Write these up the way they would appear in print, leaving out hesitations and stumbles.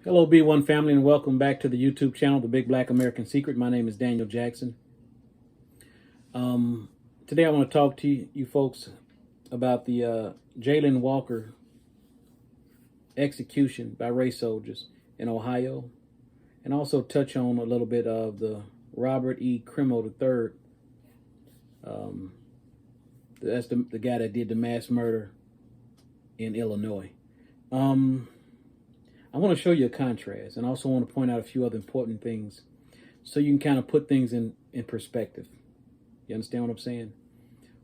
Hello, B1 family, and welcome back to the YouTube channel, The Big Black American Secret. My name is Daniel Jackson. Today I want to talk to you folks about the Jayland Walker execution by race soldiers in Ohio, and also touch on a little bit of the Robert E. Crimo III. That's the guy that did the mass murder in Illinois. I want to show you a contrast, and also want to point out a few other important things so you can kind of put things in perspective. You understand what I'm saying?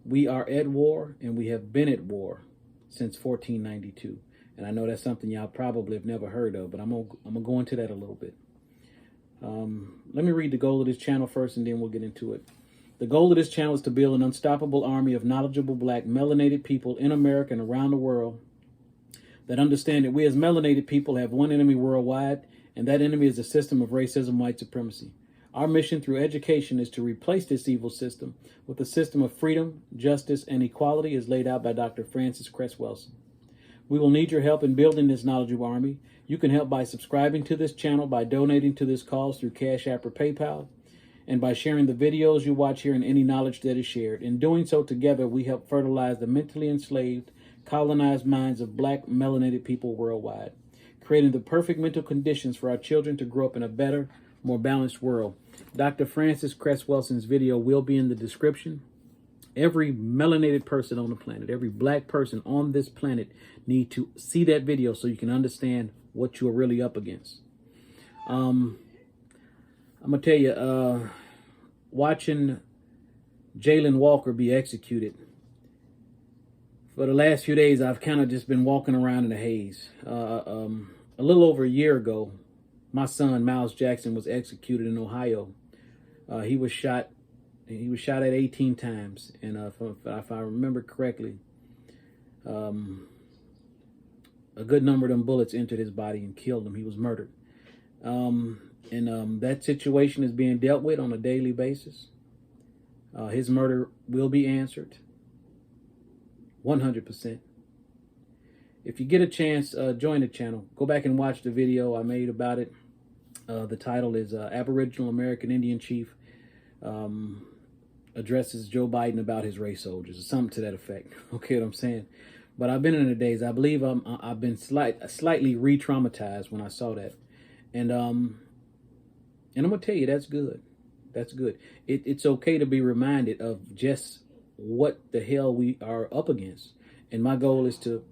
We are at war, and we have been at war since 1492. And I know that's something y'all probably have never heard of, but I'm gonna go into that a little bit. Let me read the goal of this channel first, and then we'll get into it. The goal of this channel is to build an unstoppable army of knowledgeable black melanated people in America and around the world that understand that we as melanated people have one enemy worldwide, and that enemy is a system of racism, white supremacy. Our mission through education is to replace this evil system with a system of freedom, justice, and equality as laid out by Dr. Frances Cress Welsing. We will need your help in building this knowledgeable army. You can help by subscribing to this channel, by donating to this cause through Cash App or PayPal, and by sharing the videos you watch here and any knowledge that is shared. In doing so, together we help fertilize the mentally enslaved, colonized minds of black melanated people worldwide, creating the perfect mental conditions for our children to grow up in a better, more balanced world. Dr. Frances Cress Welsing's video will be in the description. Every melanated person on the planet, every black person on this planet need to see that video so you can understand what you're really up against. I'm gonna tell you, watching Jayland Walker be executed, for the last few days, I've kind of just been walking around in a haze. A little over a year ago, my son, Miles Jackson, was executed in Ohio. He was shot at 18 times. And if I remember correctly, a good number of them bullets entered his body and killed him. He was murdered. That situation is being dealt with on a daily basis. His murder will be answered. 100%. If you get a chance, join the channel. Go back and watch the video I made about it. The title is Aboriginal American Indian Chief addresses Joe Biden about his race soldiers, or something to that effect. Okay, what I'm saying? But I've been in the days. I believe I've been slightly re-traumatized when I saw that, and I'm gonna tell you that's good. That's good. It's okay to be reminded of just what the hell we are up against, and my goal is to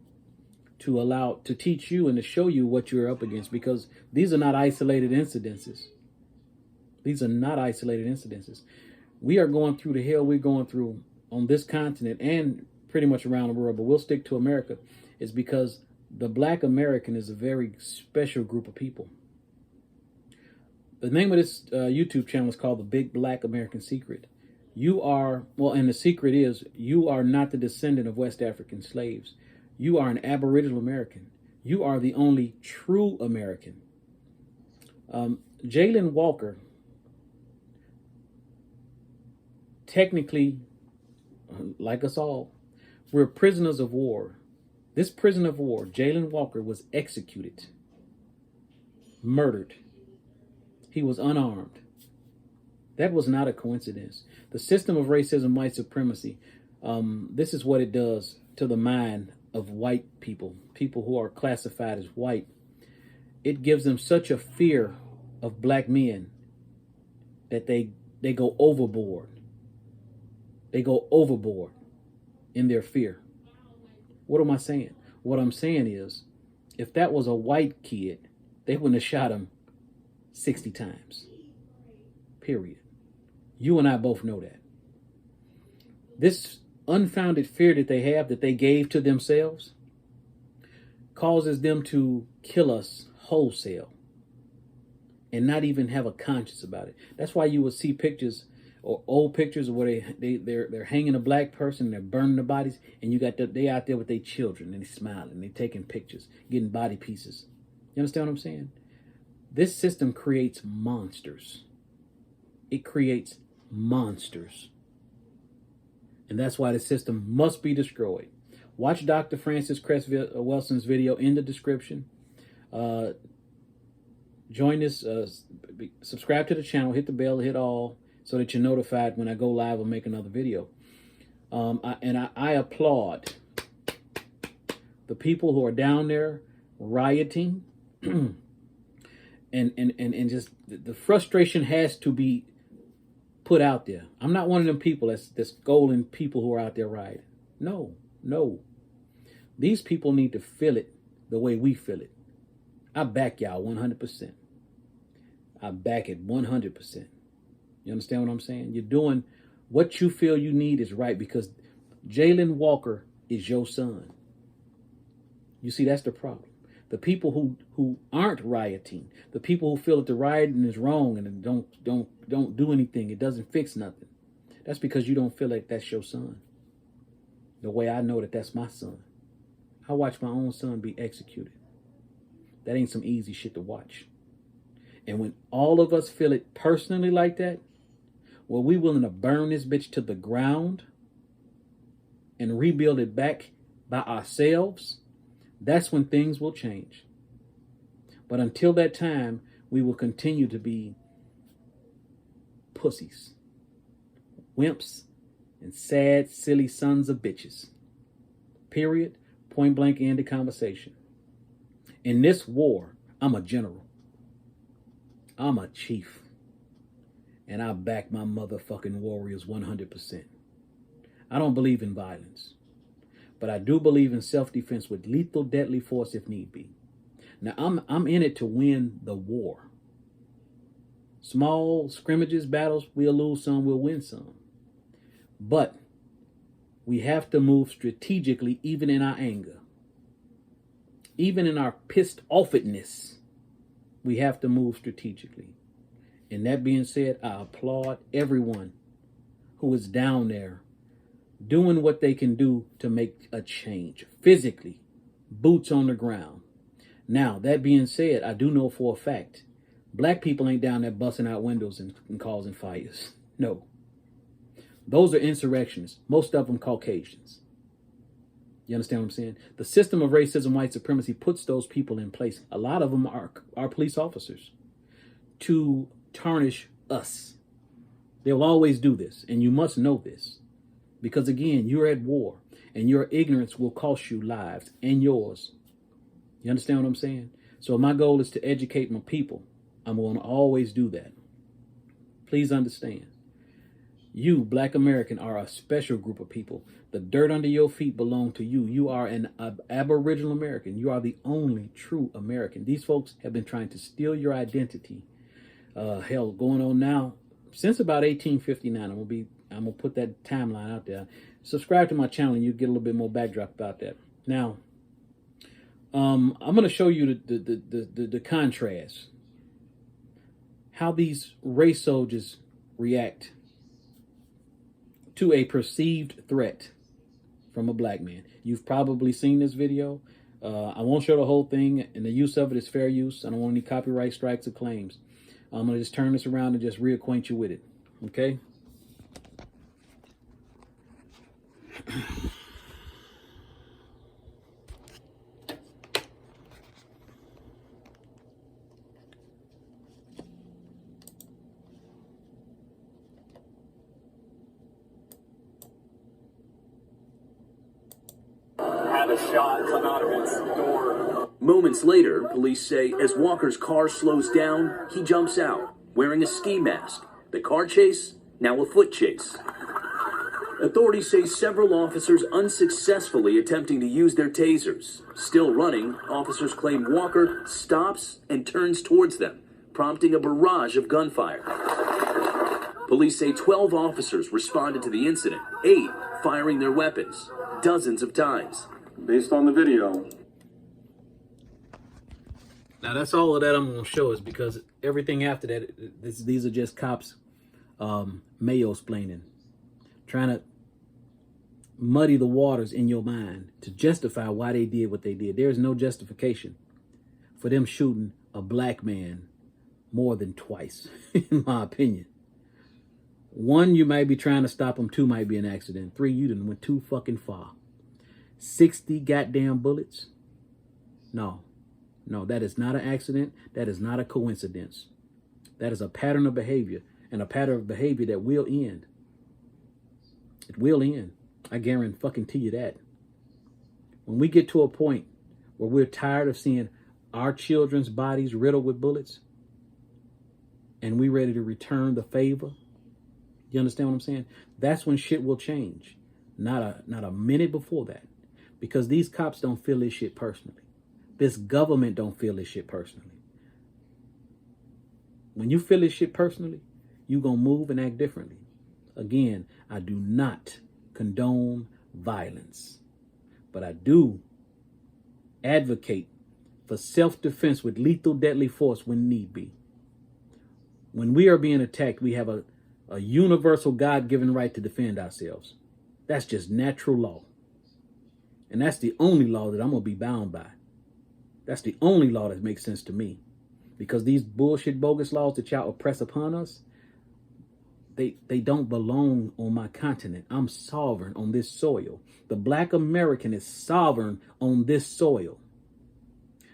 teach you and to show you what you're up against, because these are not isolated incidences. These are not isolated incidences. We are going through the hell we're going through on this continent and pretty much around the world, but we'll stick to America, is because the black American is a very special group of people. The name of this YouTube channel is called The Big Black American Secret. You are, well, and the secret is, you are not the descendant of West African slaves. You are an Aboriginal American. You are the only true American. Jayland Walker, technically, like us all, we're prisoners of war. This prisoner of war, Jayland Walker, was executed, murdered. He was unarmed. That was not a coincidence. The system of racism, white supremacy, this is what it does to the mind of white people, people who are classified as white. It gives them such a fear of black men that they go overboard. They go overboard in their fear. What am I saying? What I'm saying is, if that was a white kid, they wouldn't have shot him 60 times. Period. You and I both know that. This unfounded fear that they have, that they gave to themselves, causes them to kill us wholesale and not even have a conscience about it. That's why you will see pictures or old pictures where they're hanging a black person and they're burning the bodies, and you got they out there with their children and they're smiling, they're taking pictures, getting body pieces. You understand what I'm saying? This system creates monsters. It creates monsters. And that's why the system must be destroyed. Watch Dr. Frances Cress Welsing's video in the description. Join this, subscribe to the channel, hit the bell, hit all, so that you're notified when I go live or make another video. I applaud the people who are down there rioting, and just the frustration has to be put out there. I'm not one of them people that's scolding people who are out there rioting. No. These people need to feel it the way we feel it. I back y'all 100%. I back it 100%. You understand what I'm saying? You're doing what you feel you need is right, because Jayland Walker is your son. You see, that's the problem. The people who aren't rioting, the people who feel that the rioting is wrong and don't do anything, it doesn't fix nothing. That's because you don't feel like that's your son. The way I know that that's my son. I watch my own son be executed. That ain't some easy shit to watch. And when all of us feel it personally like that, well, we willing to burn this bitch to the ground and rebuild it back by ourselves, that's when things will change. But until that time, we will continue to be pussies, wimps, and sad, silly sons of bitches. Period. Point blank, end the conversation. In this war, I'm a general. I'm a chief. And I back my motherfucking warriors 100%. I don't believe in violence. But I do believe in self-defense with lethal, deadly force if need be. Now, I'm in it to win the war. Small scrimmages, battles, we'll lose some, we'll win some. But we have to move strategically, even in our anger. Even in our pissed offedness, we have to move strategically. And that being said, I applaud everyone who is down there doing what they can do to make a change. Physically, boots on the ground. Now, that being said, I do know for a fact, black people ain't down there busting out windows and causing fires. No. Those are insurrectionists. Most of them Caucasians. You understand what I'm saying? The system of racism, white supremacy puts those people in place. A lot of them are police officers to tarnish us. They'll always do this, and you must know this. Because again, you're at war, and your ignorance will cost you lives and yours. You understand what I'm saying? So my goal is to educate my people. I'm going to always do that. Please understand. You, Black American, are a special group of people. The dirt under your feet belong to you. You are an Aboriginal American. You are the only true American. These folks have been trying to steal your identity. Hell, going on now since about 1859. I'm gonna put that timeline out there. Subscribe to my channel, and you get a little bit more backdrop about that. Now, I'm gonna show you the contrast. How these race soldiers react to a perceived threat from a black man. You've probably seen this video. I won't show the whole thing, and the use of it is fair use. I don't want any copyright strikes or claims. I'm going to just turn this around and just reacquaint you with it. Okay? Had a shot come out of his door. Moments later, police say as Walker's car slows down, he jumps out, wearing a ski mask. The car chase, now a foot chase. Authorities say several officers unsuccessfully attempting to use their tasers. Still running, officers claim Walker stops and turns towards them, prompting a barrage of gunfire. Police say 12 officers responded to the incident, 8 firing their weapons, dozens of times. Based on the video. Now that's all of that I'm going to show is because everything after that, these are just cops mayo-splaining, trying to muddy the waters in your mind to justify why they did what they did. There is no justification for them shooting a black man more than twice, in my opinion. 1, you might be trying to stop him. 2 might be an accident. 3, you done went too fucking far. 60 goddamn bullets? No. No, that is not an accident. That is not a coincidence. That is a pattern of behavior, and a pattern of behavior that will end. It will end. I guarantee you that. When we get to a point where we're tired of seeing our children's bodies riddled with bullets, and we ready to return the favor, you understand what I'm saying? That's when shit will change. Not a minute before that. Because these cops don't feel this shit personally. This government don't feel this shit personally. When you feel this shit personally, you gonna move and act differently. Again, I do not condone violence, but I do advocate for self-defense with lethal, deadly force when need be. When we are being attacked, we have a universal God-given right to defend ourselves. That's just natural law. And that's the only law that I'm going to be bound by. That's the only law that makes sense to me. Because these bullshit, bogus laws that y'all oppress upon us, they don't belong on my continent. I'm sovereign on this soil. The Black American is sovereign on this soil.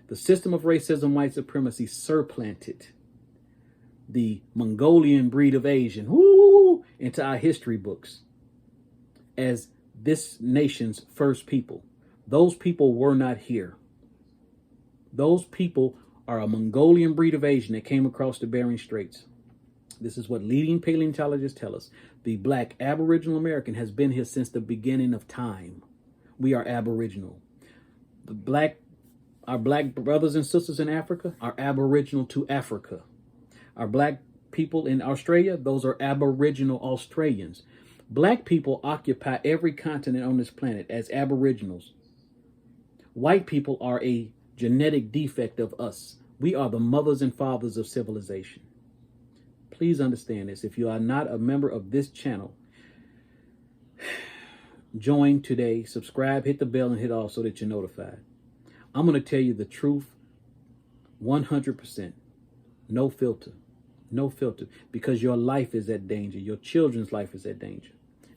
The system of racism, white supremacy supplanted the Mongolian breed of Asian into our history books as this nation's first people. Those people were not here. Those people are a Mongolian breed of Asian that came across the Bering Straits. This is what leading paleontologists tell us. The Black Aboriginal American has been here since the beginning of time. We are Aboriginal. Our Black brothers and sisters in Africa are Aboriginal to Africa. Our Black people in Australia, those are Aboriginal Australians. Black people occupy every continent on this planet as Aboriginals. White people are a genetic defect of us. We are the mothers and fathers of civilization. Please understand this. If you are not a member of this channel, join today, subscribe, hit the bell, and hit all so that you're notified. I'm going to tell you the truth 100%. No filter. No filter. Because your life is at danger. Your children's life is at danger.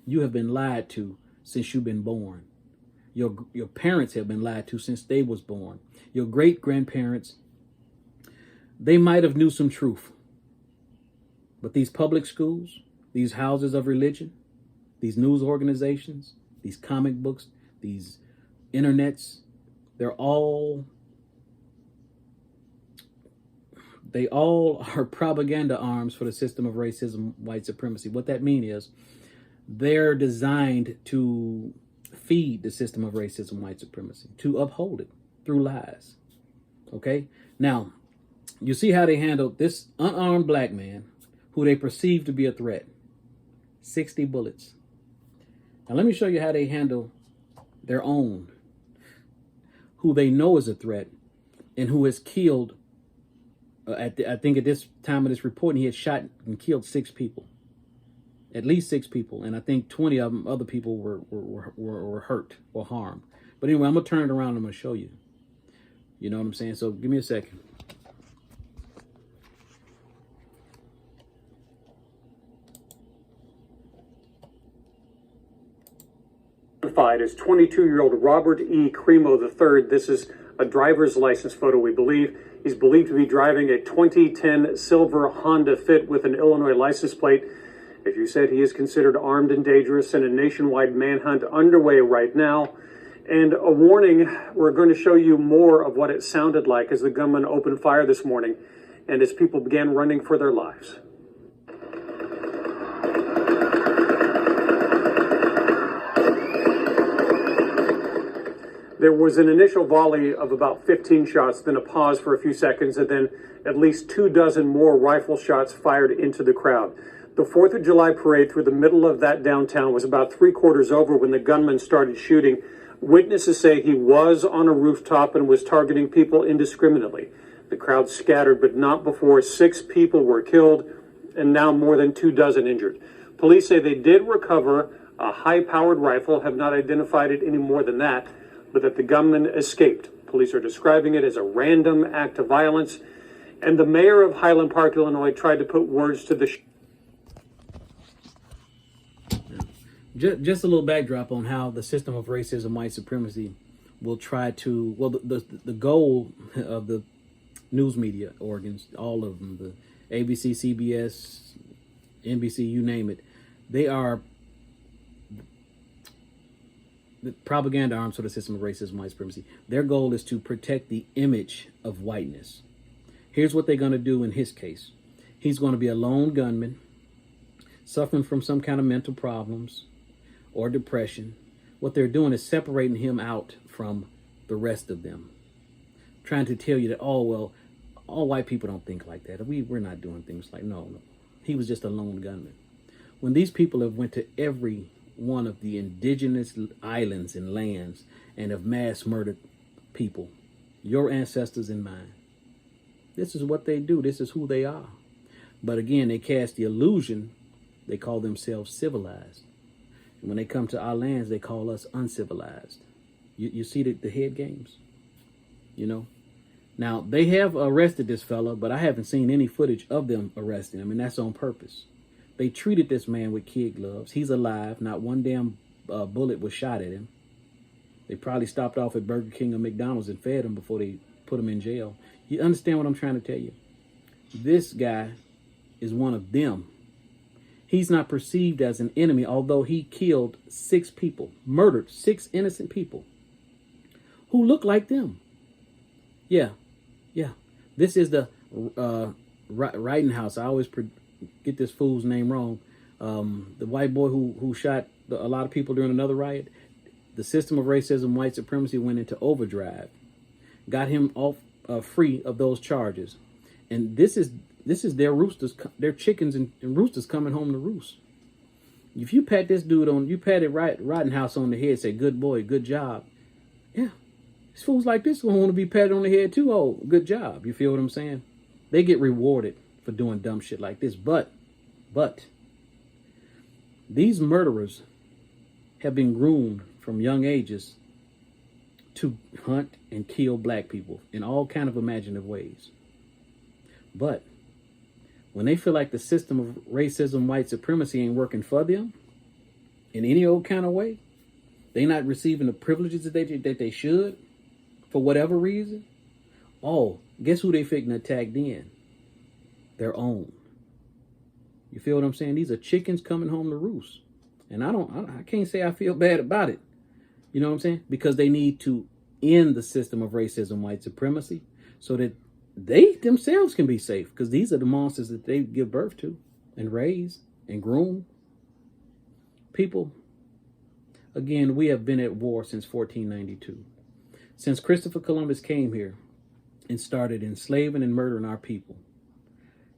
You have been lied to since you've been born. Your parents have been lied to since they was born. Your great-grandparents, they might have knew some truth. But these public schools, these houses of religion, these news organizations, these comic books, these internets, they all are propaganda arms for the system of racism, white supremacy. What that means is they're designed to feed the system of racism, white supremacy, to uphold it through lies. Okay? Now, you see how they handled this unarmed black man who they perceive to be a threat. 60 bullets. Now, let me show you how they handle their own, who they know is a threat and who has killed, I think at this time of this reporting, he had shot and killed 6 people. At least 6 people. And I think 20 of them, other people were hurt or harmed. But anyway, I'm going to turn it around and I'm going to show you. You know what I'm saying? So give me a second. As 22-year-old Robert E. Cremo III. This is a driver's license photo, we believe. He's believed to be driving a 2010 silver Honda Fit with an Illinois license plate. As you said, he is considered armed and dangerous, and a nationwide manhunt underway right now. And a warning, we're going to show you more of what it sounded like as the gunman opened fire this morning and as people began running for their lives. There was an initial volley of about 15 shots, then a pause for a few seconds, and then at least 24 more rifle shots fired into the crowd. The 4th of July parade through the middle of that downtown was about 3/4 over when the gunman started shooting. Witnesses say he was on a rooftop and was targeting people indiscriminately. The crowd scattered, but not before 6 people were killed and now more than 24 injured. Police say they did recover a high-powered rifle, have not identified it any more than that, but that the gunman escaped. Police are describing it as a random act of violence, and the mayor of Highland Park, Illinois, tried to put words to the Just a little backdrop on how the system of racism, white supremacy will try to, well, the goal of the news media organs, all of them, the ABC, CBS, NBC, you name it, they are the propaganda arms for the system of racism, white supremacy. Their goal is to protect the image of whiteness. Here's what they're going to do in his case. He's going to be a lone gunman, suffering from some kind of mental problems or depression. What they're doing is separating him out from the rest of them, trying to tell you that, oh, well, all white people don't think like that. We're not doing things like, no. He was just a lone gunman. When these people have went to every one of the indigenous islands and lands and have mass murdered people, your ancestors and mine, this is what they do. This is who they are. But again, they cast the illusion. They call themselves civilized. And when they come to our lands, they call us uncivilized. You see the head games, you know? Now, they have arrested this fella, but I haven't seen any footage of them arresting him, and that's on purpose. They treated this man with kid gloves. He's alive. Not one damn bullet was shot at him. They probably stopped off at Burger King or McDonald's and fed him before they put him in jail. You understand what I'm trying to tell you? This guy is one of them. He's not perceived as an enemy, although he killed 6 people, murdered 6 innocent people who look like them. Yeah. This is the Writing House. I always get this fool's name wrong. The white boy who shot a lot of people during another riot. The system of racism, white supremacy went into overdrive, got him off free of those charges, and this is their roosters, their chickens and roosters coming home to roost. If you pat this dude on, you patted Writing House on the head, say, "Good boy, good job." Yeah. Fools like this will want to be patted on the head too. Oh, good job. You feel what I'm saying? They get rewarded for doing dumb shit like this. But these murderers have been groomed from young ages to hunt and kill black people in all kind of imaginative ways. But when they feel like the system of racism, white supremacy ain't working for them in any old kind of way, they not receiving the privileges that they should, for whatever reason, oh, guess who they fixing to attack then? Their own. You feel what I'm saying? These are chickens coming home to roost. And I can't say I feel bad about it. You know what I'm saying? Because they need to end the system of racism, white supremacy, so that they themselves can be safe. Because these are the monsters that they give birth to and raise and groom. People, again, we have been at war since 1492. Since Christopher Columbus came here and started enslaving and murdering our people,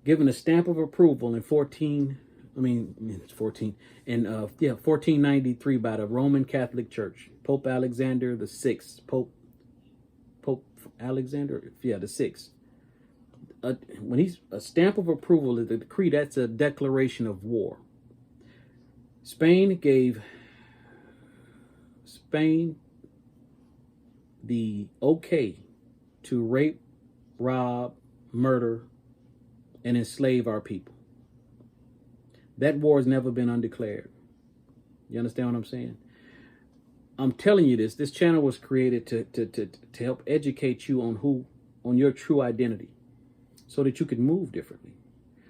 given a stamp of approval in 1493 by the Roman Catholic Church, Pope Alexander the Sixth, Pope Alexander, the Sixth. When he's a stamp of approval is the decree, that's a declaration of war. Spain gave the okay to rape, rob, murder, and enslave our people. That war has never been undeclared. You understand what I'm saying? I'm telling you this. This channel was created to help educate you on your true identity, so that you could move differently,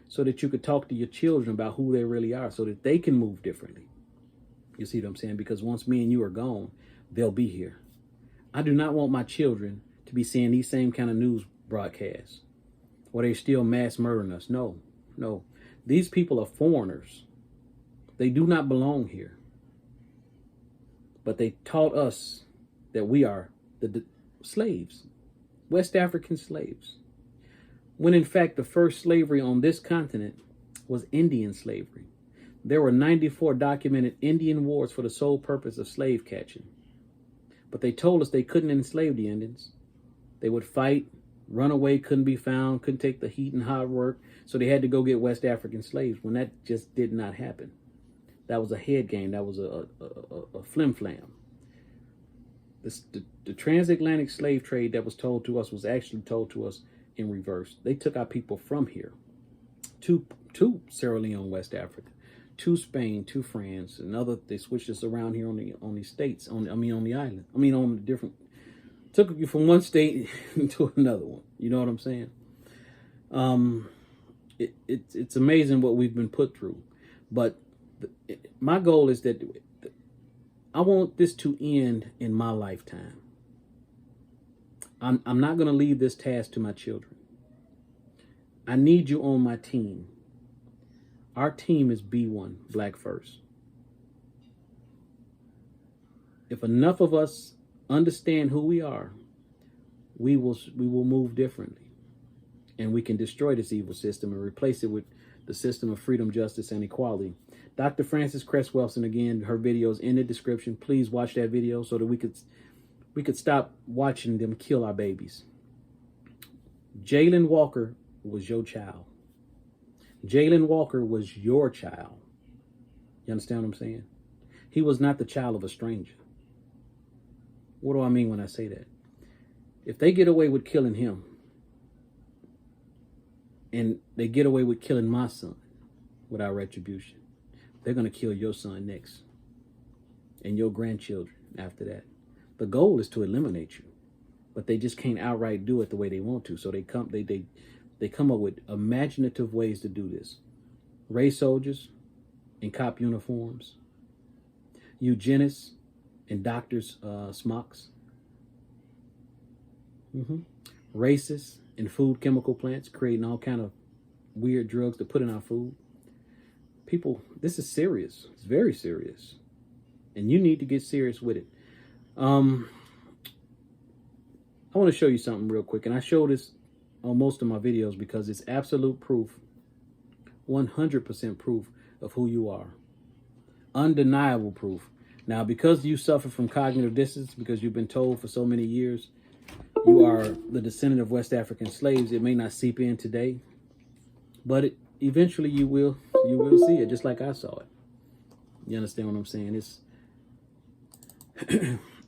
so that you could talk to your children about who they really are, so that they can move differently. You see what I'm saying? Because once me and you are gone, they'll be here. I do not want my children to be seeing these same kind of news broadcasts where they're still mass murdering us. No. These people are foreigners. They do not belong here. But they taught us that we are the slaves, West African slaves. When in fact, the first slavery on this continent was Indian slavery. There were 94 documented Indian wars for the sole purpose of slave catching. But they told us they couldn't enslave the Indians. They would fight, run away, couldn't be found, couldn't take the heat and hard work, so they had to go get West African slaves, when that just did not happen. That was a head game. That was a flim-flam. The transatlantic slave trade that was told to us was actually told to us in reverse. They took our people from here to Sierra Leone, West Africa, to Spain, to France, and they switched us around here on the states, on the island. On the different Took you from one state to another one. You know what I'm saying? It's amazing what we've been put through. But my goal is that I want this to end in my lifetime. I'm not going to leave this task to my children. I need you on my team. Our team is B1, Black First. If enough of us understand who we are, we will move differently, and we can destroy this evil system and replace it with the system of freedom, justice, and equality. Dr. Frances Cress Welsing, again, her video is in the description. Please watch that video so that we could stop watching them kill our babies. Jayland Walker was your child. Jayland Walker was your child. You understand what I'm saying? He was not the child of a stranger. What do I mean when I say that? If they get away with killing him, and they get away with killing my son without retribution, they're going to kill your son next, and your grandchildren after that. The goal is to eliminate you, but they just can't outright do it the way they want to. So they come up with imaginative ways to do this. Race soldiers in cop uniforms, eugenists in doctors' smocks, racists in food chemical plants creating all kind of weird drugs to put in our food. People, this is serious. It's very serious, and you need to get serious with it. I want to show you something real quick, and I show this on most of my videos because it's absolute proof, 100% proof of who you are. Undeniable proof. Now, because you suffer from cognitive dissonance, because you've been told for so many years you are the descendant of West African slaves, it may not seep in today, but eventually you will see it, just like I saw it. You understand what I'm saying? It's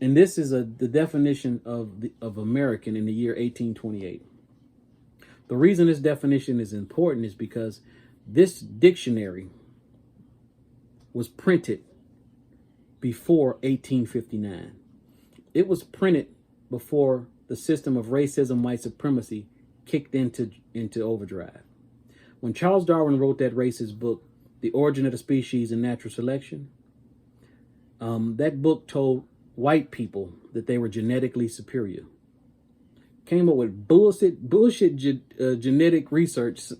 and this is the definition of American in the year 1828. The reason this definition is important is because this dictionary was printed before 1859. It was printed before the system of racism, white supremacy kicked into overdrive. When Charles Darwin wrote that racist book, The Origin of the Species and Natural Selection, that book told white people that they were genetically superior. Came up with bullshit genetic research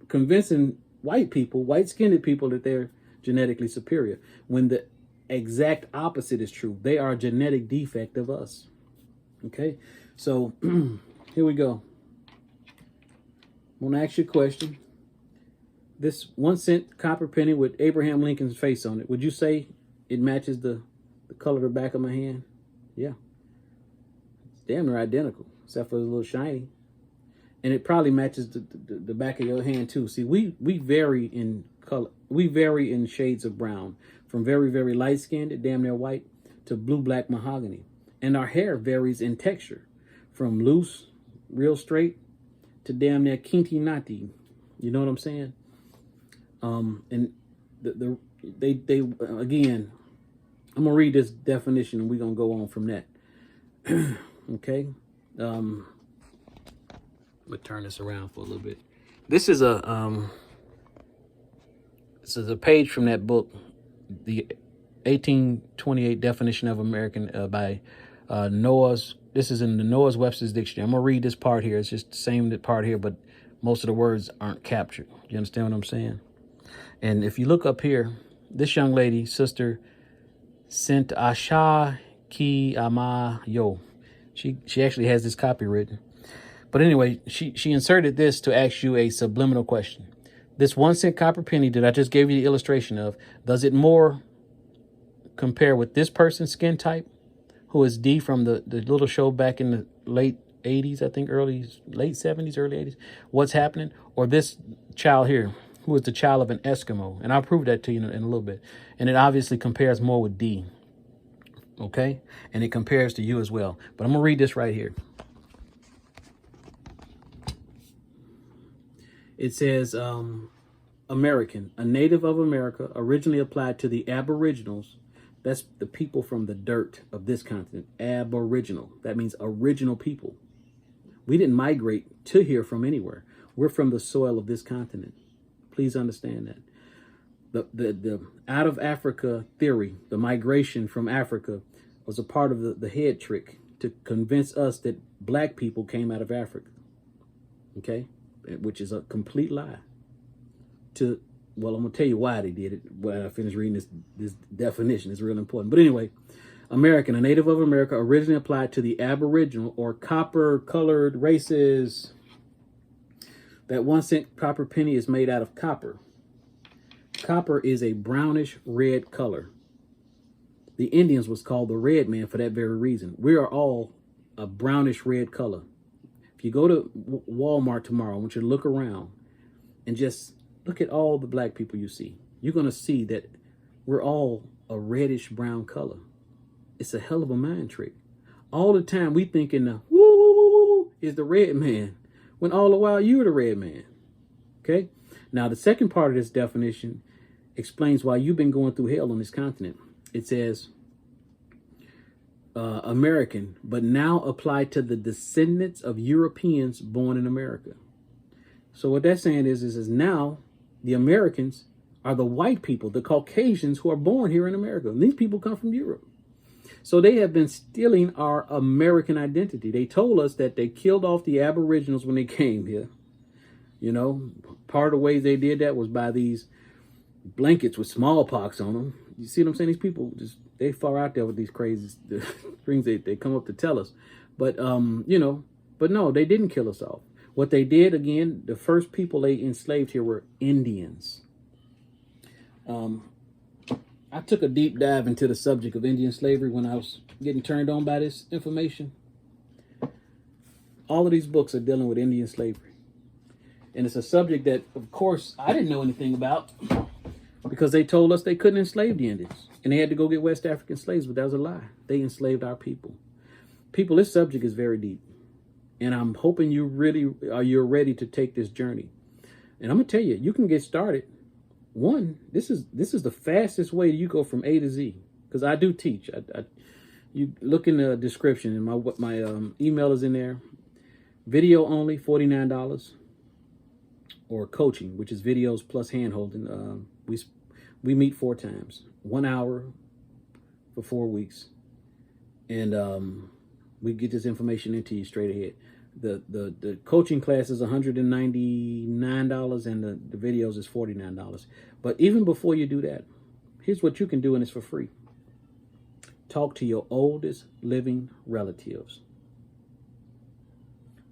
convincing white-skinned people that they're genetically superior, when the exact opposite is true. They are a genetic defect of us. Okay, so here we go. I want to ask you a question. This 1-cent copper penny with Abraham Lincoln's face on it, would you say it matches the color of the back of my hand? Yeah. It's damn near identical, except for it's a little shiny. And it probably matches the back of your hand too. See, we vary in color. We vary in shades of brown, from very, very light-skinned, damn near white, to blue-black mahogany. And our hair varies in texture, from loose, real straight, to damn near kinky natty. You know what I'm saying? And they again, I'm gonna read this definition and we're gonna go on from that. Okay. We'll turn this around for a little bit. This is a page from that book, the 1828 Definition of American by Noah's. This is in the Noah's Webster's Dictionary. I'm gonna read this part here. It's just the same part here, but most of the words aren't captured. You understand what I'm saying? And if you look up here, this young lady, Sister Sent Asha Ki Ama Yo, she actually has this copywritten. But anyway, she inserted this to ask you a subliminal question. This 1-cent copper penny that I just gave you the illustration of, does it more compare with this person's skin type, who is D from the little show back in the late 80s, I think late 70s, early 80s, What's Happening? Or this child here, who is the child of an Eskimo? And I'll prove that to you in a little bit. And it obviously compares more with D. Okay? And it compares to you as well. But I'm going to read this right here. It says, American, a native of America, originally applied to the Aboriginals That's the people from the dirt of this continent. Aboriginal. That means original people. We didn't migrate to here from anywhere. We're from the soil of this continent. Please understand that. The out of Africa theory, the migration from Africa, was a part of the head trick to convince us that black people came out of Africa. Okay? Which is a complete lie. Well, I'm going to tell you why they did it when I finish reading this definition. It's real important. But anyway, American, a native of America, originally applied to the Aboriginal or copper-colored races. That 1 cent copper penny is made out of copper. Copper is a brownish red color. The Indians was called the red man for that very reason. We are all a brownish red color. If you go to Walmart tomorrow, I want you to look around and just look at all the black people you see. You're going to see that we're all a reddish brown color. It's a hell of a mind trick. All the time we thinking the woo, woo, woo, woo is the red man, when all the while you're the red man. Okay? Now, the second part of this definition explains why you've been going through hell on this continent. It says, American, but now applied to the descendants of Europeans born in America. So what that's saying is now the Americans are the white people, the Caucasians who are born here in America. And these people come from Europe. So they have been stealing our American identity. They told us that they killed off the Aboriginals when they came here. You know, part of the ways they did that was by these blankets with smallpox on them. You see what I'm saying? These people they far out there with these crazy things they come up to tell us. But, but no, they didn't kill us off. What they did, again, the first people they enslaved here were Indians. I took a deep dive into the subject of Indian slavery when I was getting turned on by this information. All of these books are dealing with Indian slavery. And it's a subject that, of course, I didn't know anything about because they told us they couldn't enslave the Indians. And they had to go get West African slaves, but that was a lie. They enslaved our people. People, this subject is very deep. And I'm hoping you're ready to take this journey. And I'm going to tell you, you can get started. One, this is the fastest way you go from A to Z. Because I do teach. You look in the description, and my email is in there. Video only, $49. Or coaching, which is videos plus hand-holding. We meet 4 times. 1 hour for 4 weeks. And we get this information into you straight ahead. The coaching class is $199 and the videos is $49. But even before you do that, here's what you can do, and it's for free. Talk to your oldest living relatives.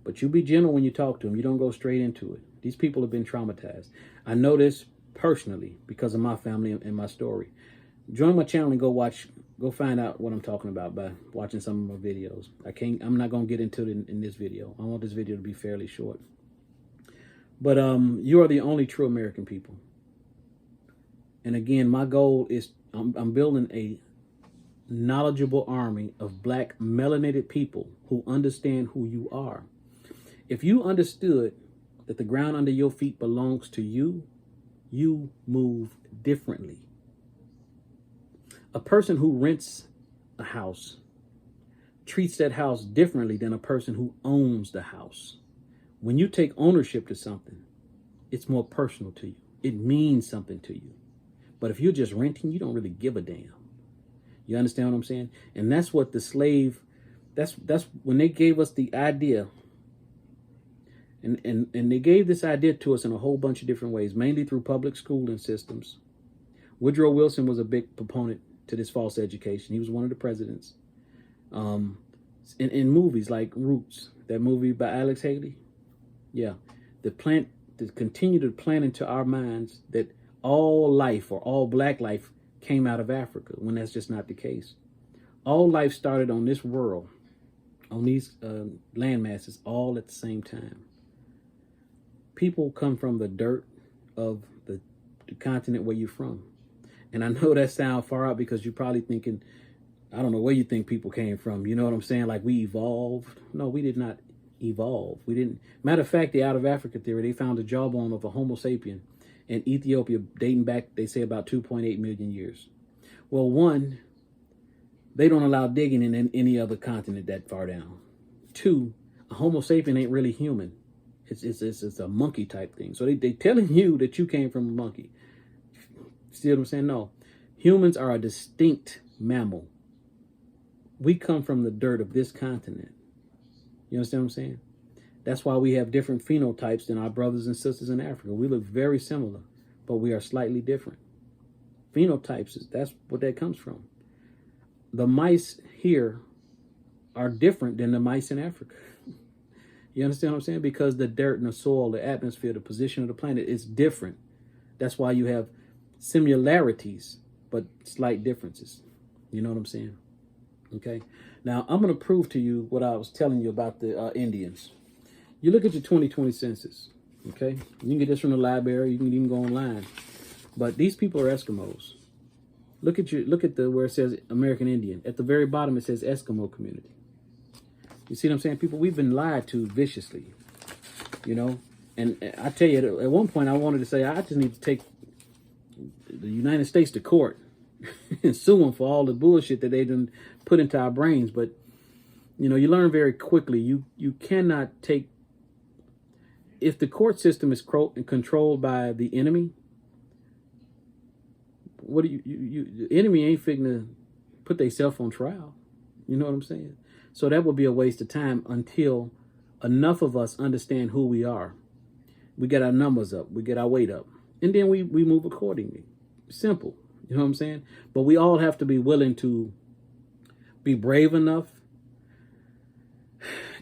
But you be gentle when you talk to them. You don't go straight into it. These people have been traumatized. I know this personally because of my family and my story. Join my channel and go find out what I'm talking about by watching some of my videos. I'm not going to get into it in this video. I want this video to be fairly short. But you are the only true American people. And again, my goal is I'm building a knowledgeable army of black melanated people who understand who you are. If you understood that the ground under your feet belongs to you, you move differently. A person who rents a house treats that house differently than a person who owns the house. When you take ownership to something, it's more personal to you. It means something to you. But if you're just renting, you don't really give a damn. You understand what I'm saying? And that's what the slave, that's when they gave us the idea. And they gave this idea to us in a whole bunch of different ways, mainly through public schooling systems. Woodrow Wilson was a big proponent to this false education. He was one of the presidents. In movies like Roots, that movie by Alex Haley. Yeah. To continue to plant into our minds that all life or all black life came out of Africa, when that's just not the case. All life started on this world, on these land masses, all at the same time. People come from the dirt of the continent where you're from. And I know that sounds far out because you're probably thinking, I don't know where you think people came from. You know what I'm saying? Like we evolved. No, we did not evolve. We didn't. Matter of fact, the out of Africa theory, they found a jawbone of a Homo sapien in Ethiopia dating back, they say, about 2.8 million years. Well, one, They don't allow digging in any other continent that far down. 2, a Homo sapien ain't really human. It's a monkey type thing. So they telling you that you came from a monkey. See what I'm saying? No. Humans are a distinct mammal. We come from the dirt of this continent. You understand what I'm saying? That's why we have different phenotypes than our brothers and sisters in Africa. We look very similar, but we are slightly different. Phenotypes, that's what that comes from. The mice here are different than the mice in Africa. You understand what I'm saying? Because the dirt and the soil, the atmosphere, the position of the planet is different. That's why you have similarities, but slight differences. You know what I'm saying? Okay. Now, I'm going to prove to you what I was telling you about the Indians. You look at your 2020 census. Okay. You can get this from the library. You can even go online. But these people are Eskimos. Look at where it says American Indian. At the very bottom, it says Eskimo community. You see what I'm saying? People, we've been lied to viciously, you know? And I tell you, at one point I wanted to say, I just need to take the United States to court and sue them for all the bullshit that they done put into our brains. But, you know, you learn very quickly, you cannot take, if the court system is controlled by the enemy, what do the enemy ain't fitting to put themselves on trial. You know what I'm saying? So that would be a waste of time until enough of us understand who we are. We get our numbers up, we get our weight up, and then we move accordingly. Simple. You know what I'm saying? But we all have to be willing to be brave enough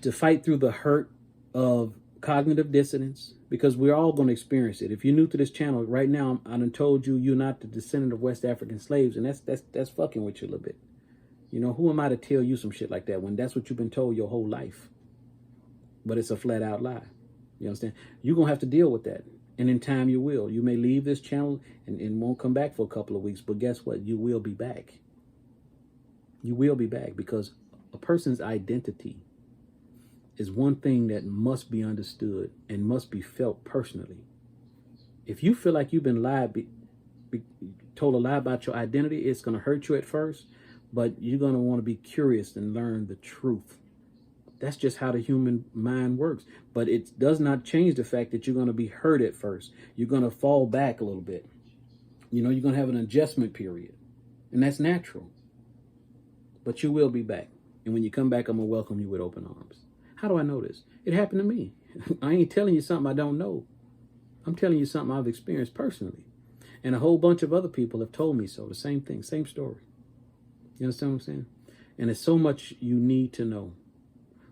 to fight through the hurt of cognitive dissonance, because we're all going to experience it. If you're new to this channel right now, I done told you you're not the descendant of West African slaves, and that's fucking with you a little bit. You know, who am I to tell you some shit like that when that's what you've been told your whole life? But it's a flat out lie. You understand? You're going to have to deal with that. And in time you will. You may leave this channel and won't come back for a couple of weeks, but guess what? You will be back. You will be back, because a person's identity is one thing that must be understood and must be felt personally. If you feel like you've been lied, told a lie about your identity, it's going to hurt you at first, but you're going to want to be curious and learn the truth. That's just how the human mind works. But it does not change the fact that you're going to be hurt at first. You're going to fall back a little bit. You know, you're going to have an adjustment period. And that's natural. But you will be back. And when you come back, I'm going to welcome you with open arms. How do I know this? It happened to me. I ain't telling you something I don't know. I'm telling you something I've experienced personally. And a whole bunch of other people have told me so. The same thing, same story. You understand what I'm saying? And there's so much you need to know.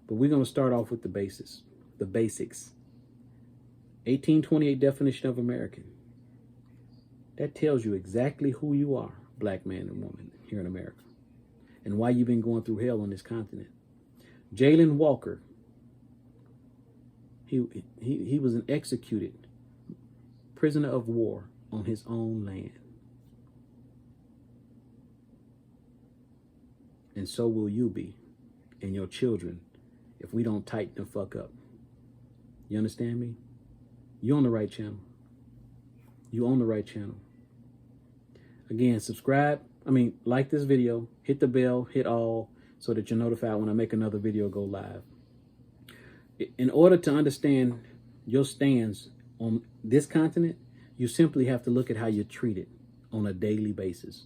But we're going to start off with the basics. 1828 definition of American. That tells you exactly who you are, black man and woman here in America, and why you've been going through hell on this continent. Jayland Walker, he was an executed prisoner of war on his own land. And so will you be, and your children, if we don't tighten the fuck up. You understand me? You're on the right channel. You on the right channel. Again, subscribe. Like this video, hit the bell, hit all, so that you're notified when I make another video go live. In order to understand your stance on this continent, you simply have to look at how you're treated on a daily basis.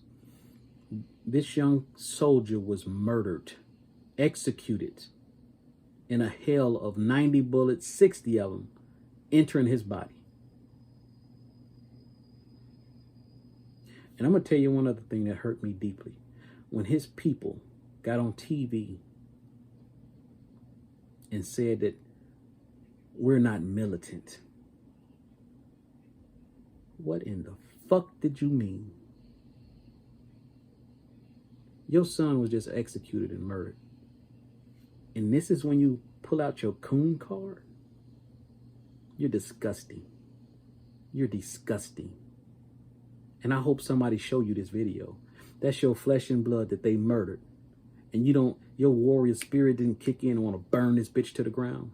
This young soldier was murdered, executed in a hell of 90 bullets, 60 of them entering his body. And I'm going to tell you one other thing that hurt me deeply. When his people got on TV and said that we're not militant. What in the fuck did you mean? Your son was just executed and murdered. And this is when you pull out your coon card? You're disgusting. You're disgusting. And I hope somebody show you this video. That's your flesh and blood that they murdered. And your warrior spirit didn't kick in and want to burn this bitch to the ground.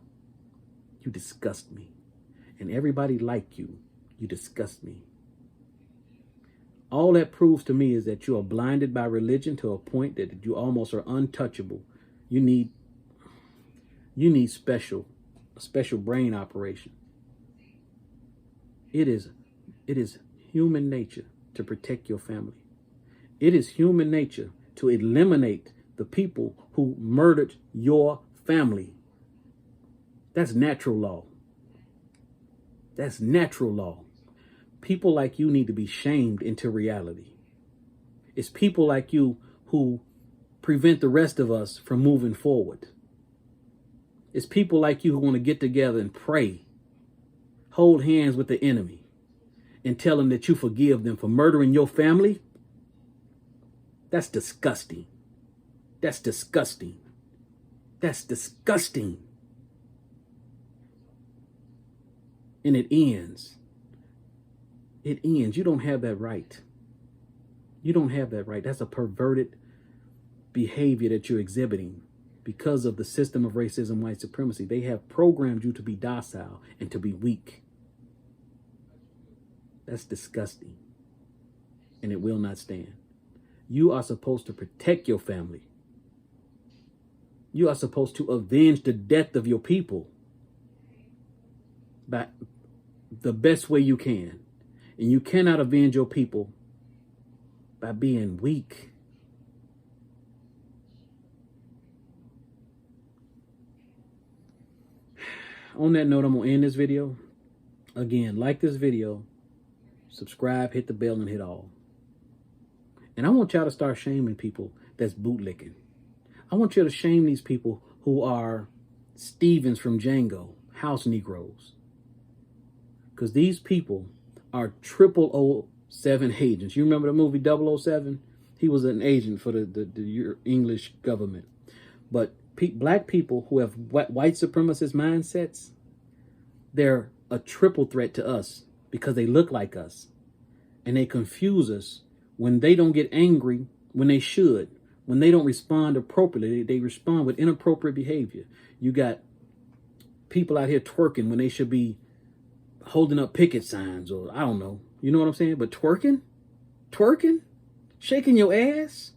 You disgust me. And everybody like you, you disgust me. All that proves to me is that you are blinded by religion to a point that you almost are untouchable. You need a special brain operation. It is human nature to protect your family. It is human nature to eliminate the people who murdered your family. That's natural law. That's natural law. People like you need to be shamed into reality. It's people like you who prevent the rest of us from moving forward. It's people like you who want to get together and pray, hold hands with the enemy, and tell them that you forgive them for murdering your family. That's disgusting. That's disgusting. That's disgusting. And it ends. It ends. You don't have that right. You don't have that right. That's a perverted behavior that you're exhibiting because of the system of racism, white supremacy. They have programmed you to be docile and to be weak. That's disgusting. And it will not stand. You are supposed to protect your family. You are supposed to avenge the death of your people by the best way you can. And you cannot avenge your people by being weak. On that note, I'm going to end this video. Again, like this video, subscribe, hit the bell, and hit all. And I want y'all to start shaming people that's bootlicking. I want you to shame these people who are Stevens from Django, house Negroes. Because these people are 007 agents. You remember the movie 007? He was an agent for the English government. But black people who have white supremacist mindsets, they're a triple threat to us because they look like us. And they confuse us when they don't get angry when they should. When they don't respond appropriately, they respond with inappropriate behavior. You got people out here twerking when they should be holding up picket signs, or I don't know. You know what I'm saying? But twerking, shaking your ass.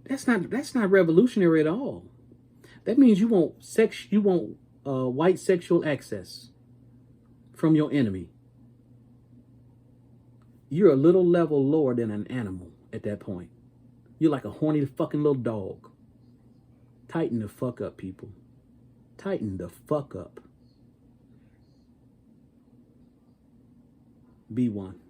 That's not revolutionary at all. That means you want white sexual access from your enemy. You're a little level lower than an animal at that point. You're like a horny fucking little dog. Tighten the fuck up, people. Tighten the fuck up. Be one.